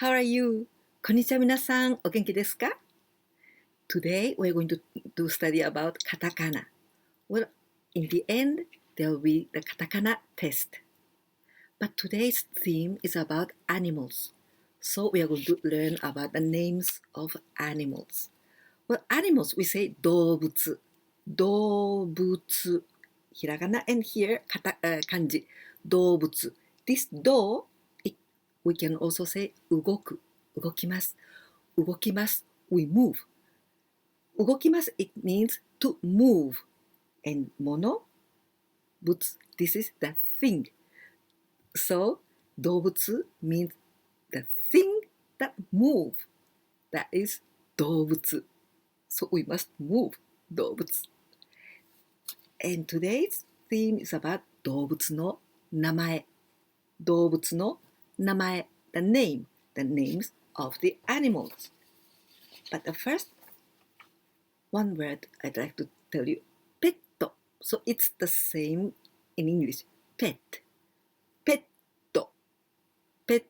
How are you? こんにちは皆さん、お元気ですか? Today we're going to study about katakana. Well, in the end, there will be the katakana test. But today's theme is about animals. So we are going to learn about the names of animals. Well, animals, we say 動物. 動物. Hiragana and here kanji. 動物. This 動, we can also say 動く. 動きます. 動きます. We move. 動きます, it means to move. And 物, 物, this is the thing. So 動物 means the thing that move. That is 動物. So we must move 動物. And today's theme is about 動物の名前. 動物の名前, the names of the animals. But the first one word I'd like to tell you, pet. So it's the same in English, pet. Pet. Pet.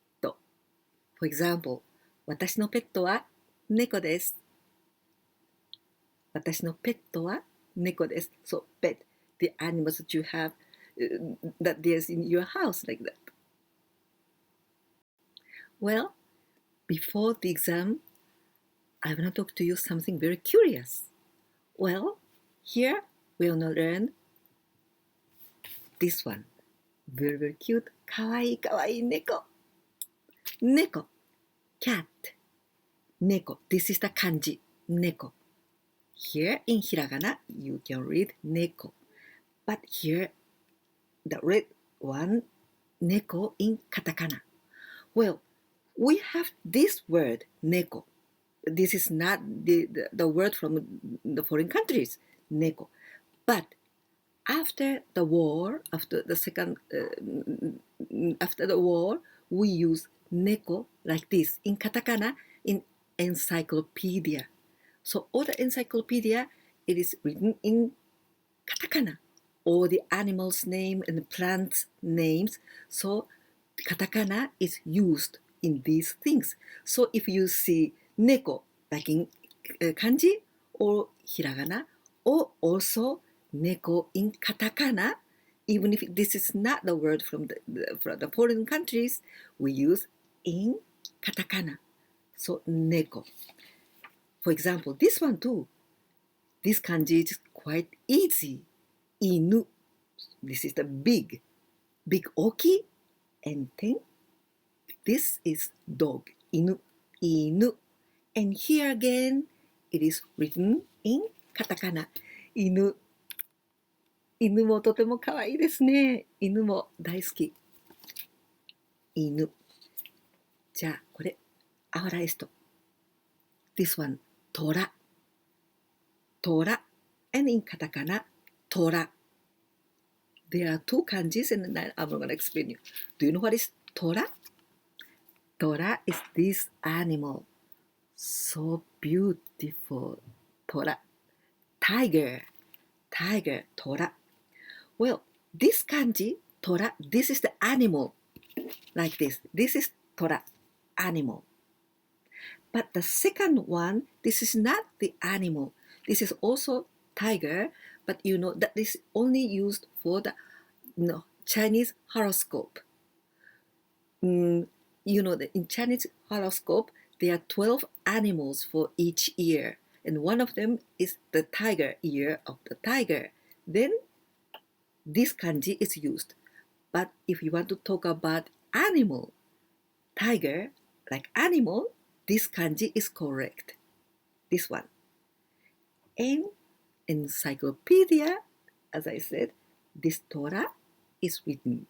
For example, 私のペットは猫です。私のペットは猫です。So pet, the animals that you have, that there's in your house like that. Well, before the exam, I want to talk to you something very curious. Well, here we will learn this one. Very, very cute. かわいいかわいい猫。猫. Cat. 猫. This is the kanji. 猫. Here in hiragana, you can read 猫. But here, the red one, 猫 in katakana. Well, we have this word, 猫. This is not the word from the foreign countries, 猫. But after the war, after the war, we use 猫 like this in katakana in encyclopedia. So all the encyclopedia, it is written in katakana. All the animals' name and the plants' names. So katakana is used in these things. So if you see 猫 like in kanji or hiragana, or also 猫 in katakana, even if this is not the word from the foreign countries, we use in katakana. So 猫. For example, this one too. This kanji is quite easy. 犬. This is the big 大き, and then this is dog. 犬. 犬. And here again, it is written in katakana. 犬. 犬もとても可愛いですね。犬も大好き。犬。じゃあ、これ、our last. This one, 虎。虎。And in katakana, 虎。There are two kanjis and I'm going to explain you. Do you know what is 虎? 虎 is this animal. So beautiful. 虎。Tiger. Tiger. 虎。Well, this kanji, 虎, this is the animal. Like this. This is 虎. Animal. But the second one, this is not the animal. This is also tiger, but you know that is only used for the Chinese horoscope. You know that in Chinese horoscope, there are 12 animals for each year. And one of them is the tiger, year of the tiger. Then this kanji is used. But if you want to talk about animal, tiger, like animal, this kanji is correct. This one. In encyclopedia, as I said, this Torah is written.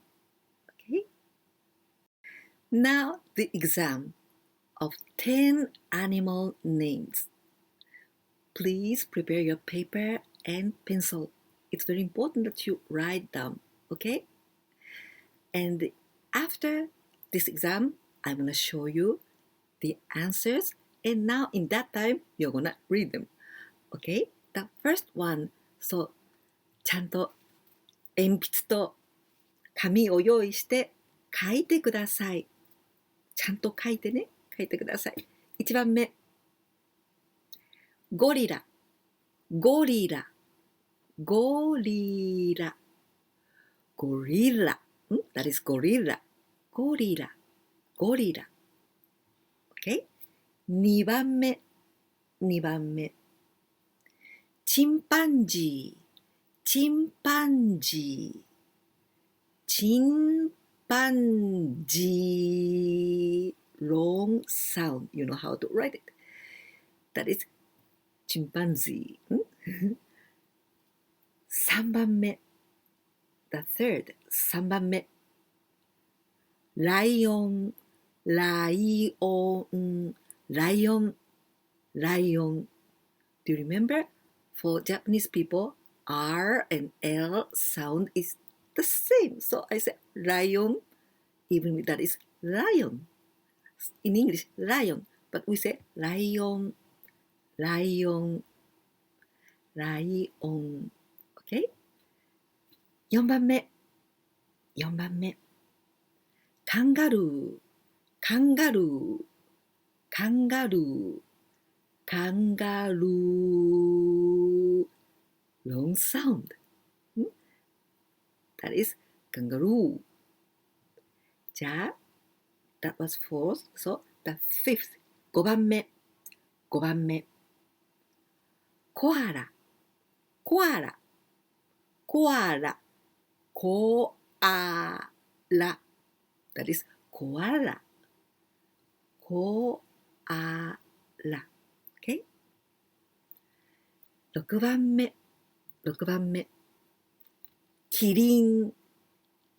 Okay? Now the exam of 10 animal names. Please prepare your paper and pencil. It's very important that you write down, okay? And after this exam, I'm going to show you the answers. And now in that time, you're going to read them. Okay? The first one, so ちゃんと鉛筆と紙を用意して書いてください。ちゃんと書いてね。書いてください。1番目。ゴリラ、ゴリラ、ゴリラ、ゴリラ。That is ゴリラ、ゴリラ、ゴリラ。Okay? 2番目、2番目。チンパンジー、チンパンジー、チンパンジー。Long sound. You know how to write it. That is チンパンジー。3番目。The third. 3番目。ライオン、ライオン、ライオン、ライオン。Do you remember? For Japanese people, R and L sound is the same. So I say lion, even if that is lion. In English, lion. But we say lion, lion, lion. Okay? 4番目。4番目。カンガルー、カンガルー、カンガルー、カンガルー。Long sound. That is kangaroo. じゃあ、that was fourth. So, the fifth. 5番目。5番目。コアラ、コアラ、コアラ、コアラ。That is コアラ、コアラ。Okay? 6番目。6番目。キリン、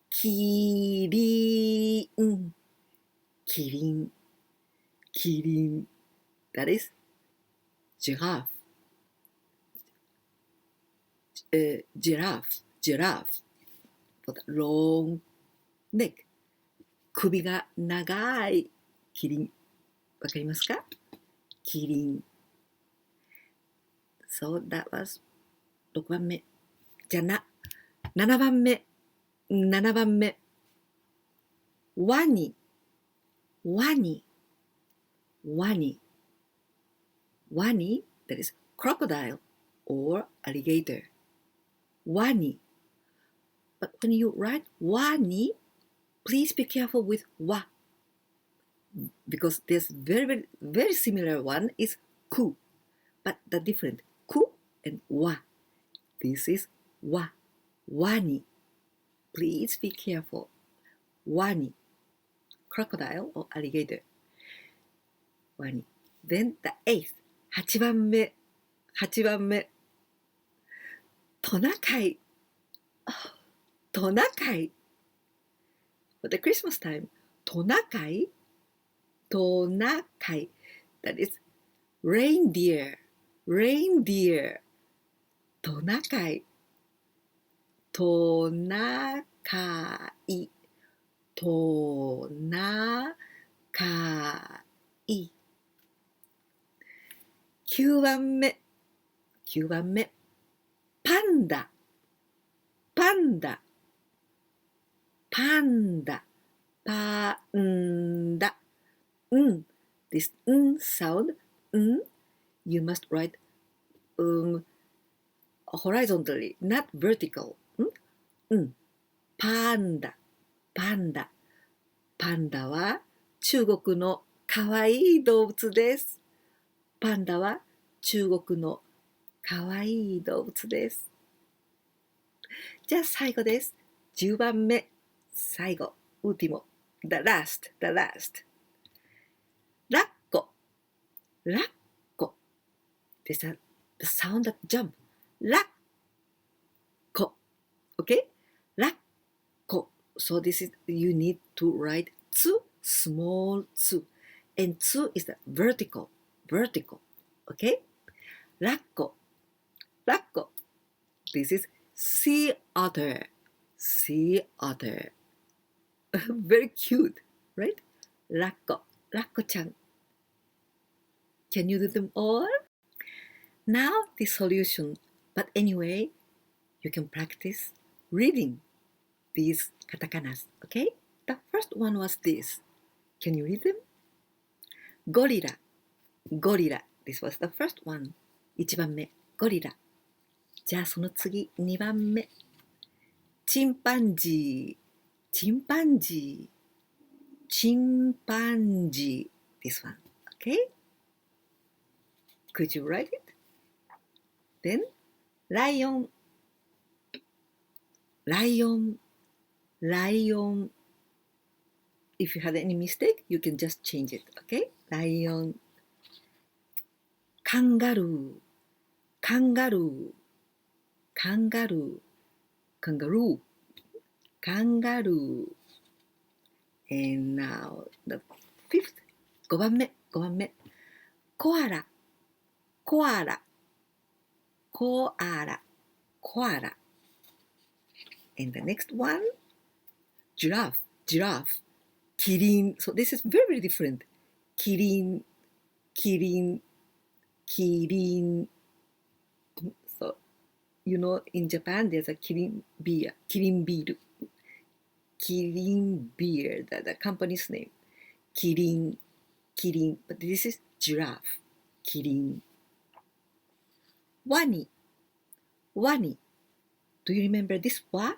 キリン、キリン、キリン。That is giraffe. Giraffe, giraffe. For the long neck. 首が長いキリン。わかりますか？キリン。So that was 6番目。じゃあ7番目。7番目。ワニ、ワニ、ワニ。ワニ、that is crocodile or alligator. ワニ。But when you write ワニ, please be careful with わ。Because there's very, very similar one is く。But the different く and わ。This is わ。ワニ。Please be careful. ワニ。crocodile or alligator. ワニ。Then the eighth. 8番目。8番目。トナカイ。トナカイ。For the Christmas time, トナカイ。トナカイ。That is reindeer. Reindeer. トナカイ。トナカイ。トナカイ。9番目。9番目。パンダ。パンダ。パンダ。パンダ。This sound, you must write horizontally, not vertical. パンダ。パンダ。パンダは中国のかわいい動物です。パンダは中国のかわいい動物です。じゃあ最後です。10番目。最後。último. The last. The last. ラッコ。ラッコ。This is the sound that jump. ラッコ。Okay? ラッコ。So this is, you need to write つ small つ and つ is the vertical. Vertical. Okay? ラッコ。ラッコ。This is sea otter. Sea otter. Very cute, right? ラッコ。ラッコちゃん。Can you do them all? Now the solution. But anyway, you can practice reading these katakanas, okay? The first one was this. Can you read them? ゴリラ、ゴリラ。This was the first one. 1番目、ゴリラ。じゃあその次、2番目。チンパンジー、チンパンジー、チンパンジー。This one. Okay? Could you write it? Then, ライオン、ライオン、ライオン。If you had any mistake, you can just change it. Okay? ライオン。カンガルー、カンガルー、カンガルー、カンガルー、カンガルー。And now the fifth. 5番目、5番目。コアラ、コアラ、コアラ、コアラ。And the next one, giraffe, giraffe, キリン. So this is very, very different. キリン、キリン、キリン. So, you know, in Japan, there's a Kirin beer, Kirin beer, Kirin beer, the company's name. Kirin, Kirin, but this is giraffe, Kirin. Wani, Wani. Do you remember this wa?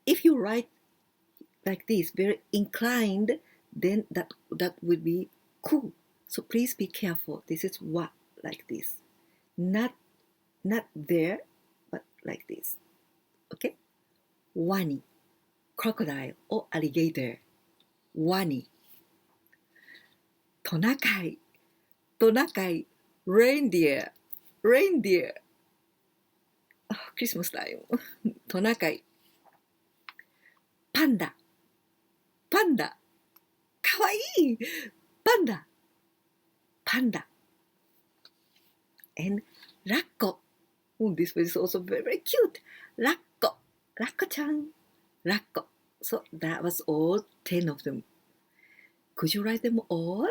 If you write like this, very inclined, then that would be ku. So please be careful. This is wa, like this. Not there, but like this. Okay? Wani, crocodile or alligator. Wani. Tonakai, tonakai, reindeer, reindeer. Oh, Christmas time. Tonakai. Panda, panda. Kawaii. Panda, panda. And Rakko. Oh, this is also very, very cute. Rakko, Rakko-chan, Rakko. So that was all 10 of them. Could you write them all?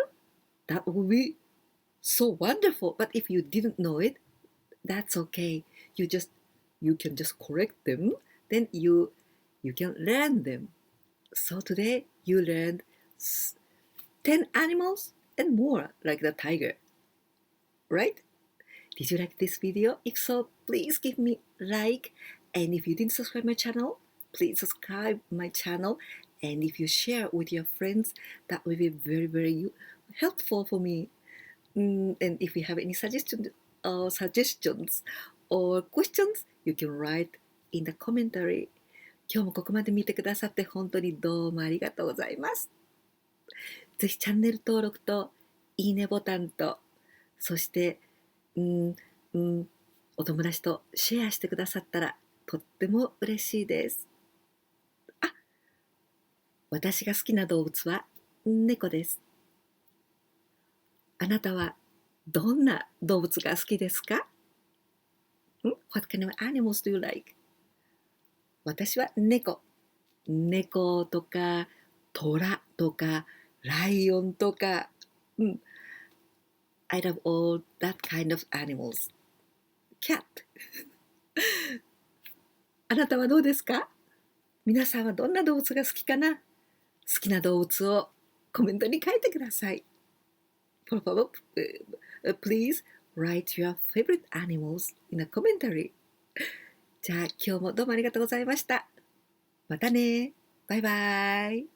That would be so wonderful. But if you didn't know it, that's okay. You can just correct them. Then you can learn them. So today you learned 10 animals and more, like the tiger. Right? Did you like this video? If so, please give me a like. And if you didn't subscribe my channel, please subscribe my channel. And if you share with your friends, that will be very, very helpful for me. And if you have any suggestions or questions, you can write in the commentary. 今日もここまで見てくださって本当にどうもありがとうございます。ぜひチャンネル登録といいねボタンと、そしてお友達とシェアしてくださったらとっても嬉しいです。あ、私が好きな動物は猫です。あなたはどんな動物が好きですか？ What kind of animals do you like? 私は猫。猫とか虎とかライオンとか、I love all that kind of animals. Cat. あなたはどうですか？皆さんはどんな動物が好きかな？好きな動物をコメントに書いてください。Por favor, please write your favorite animals in a commentary. じゃあ今日もどうもありがとうございました。またね。バイバイ。